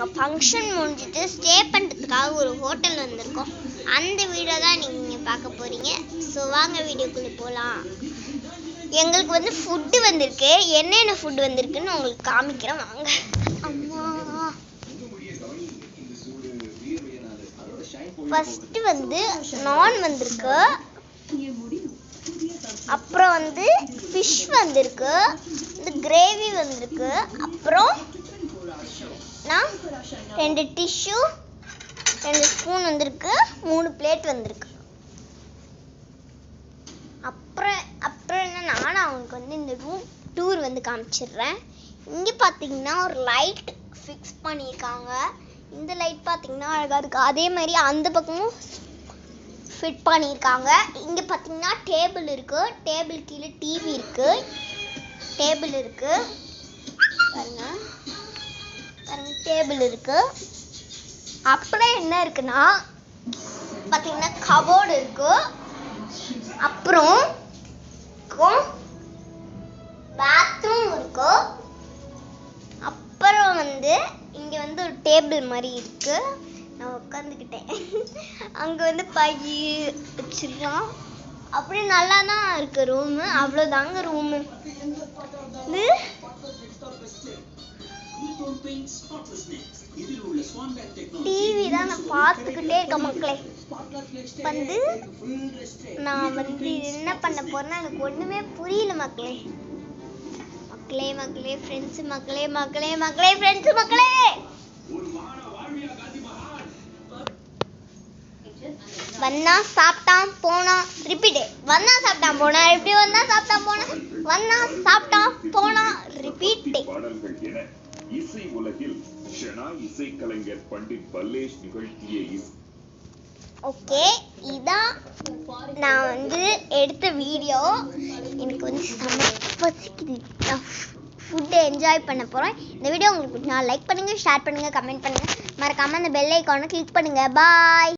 நாங்கள் ஃபங்க்ஷன் முடிஞ்சிட்டு ஸ்டே பண்ணுறதுக்காக ஒரு ஹோட்டல் வந்திருக்கோம். அந்த வீடியோ தான் நீங்கள் பார்க்க போகிறீங்க. ஸோ வாங்க வீடியோக்குள்ளே போகலாம். எங்களுக்கு வந்து ஃபுட்டு வந்திருக்கு. என்னென்ன ஃபுட்டு வந்திருக்குன்னு உங்களுக்கு காமிக்கிறேன் வாங்க. அம்மா, ஃபஸ்ட்டு வந்து நான் வந்திருக்கு, அப்புறம் வந்து ஃபிஷ் வந்திருக்கு, இந்த கிரேவி வந்திருக்கு, அப்புறம் நான் 2 டிஷ்யூ 2 ஸ்பூன் வந்திருக்கு, 3 பிளேட் வந்திருக்கு. அப்புறம் என்ன, நான் அவங்களுக்கு வந்து இந்த ரூம் டூர் வந்து காமிச்சிடுறேன். இங்கே பார்த்தீங்கன்னா ஒரு லைட் ஃபிக்ஸ் பண்ணியிருக்காங்க. இந்த லைட் பார்த்தீங்கன்னா அழகாக இருக்குது. அதே மாதிரி அந்த பக்கமும் ஃபிட் பண்ணியிருக்காங்க. இங்கே பார்த்தீங்கன்னா டேபிள் இருக்குது. டேபிள் கீழே டிவி இருக்குது. டேபிள் இருக்குது பாருங்க, டேபிள் இருக்குது. அப்புறம் என்ன இருக்குன்னா பார்த்தீங்கன்னா கபோர்டு இருக்குது. அப்புறம் பாத்ரூம் இருக்கு. அப்புறம் வந்து இங்க வந்து ஒரு டேபிள் மாதிரி இருக்கு. நான் உட்காந்துக்கிட்டேன். அங்க வந்து பை வச்சிருக்கோம். அப்படி நல்லா தான் இருக்கு ரூமு. அவ்வளோதாங்க ரூமு. டிவி தான் நான் பார்த்துக்கிட்டே இருக்கேன் மக்களே. வந்து நான் வந்து என்ன பண்ண போறேன்னா எனக்கு ஒண்ணுமே புரியல மக்களே. மக்களே மக்களே ஃப்ரெண்ட்ஸ் மக்களே மக்களே மக்களே ஃப்ரெண்ட்ஸ் மக்களே, வந்தா சாப்பிட்டான் போனா ரிப்பீட். வந்தா சாப்பிட்டான் போனா எப்படி, வந்தா சாப்பிட்டான் போனா, வந்தா சாப்பிட்டான் போனா ரிப்பீட். இசை உலகில் ஷனா இசை கலைஞர் பண்டிட் பல்லேஷ் நிகழ்த்திய ஓகே, இதான் நான் வந்து எடுத்த வீடியோ. எனக்கு வந்து பசிக்குது. நான் ஃபுட்டை என்ஜாய் பண்ண போகிறேன். இந்த வீடியோ உங்களுக்கு நான் லைக் பண்ணுங்கள், ஷேர் பண்ணுங்கள், கமெண்ட் பண்ணுங்கள். மறக்காமல் அந்த பெல் ஐக்கானை கிளிக் பண்ணுங்கள். பாய்.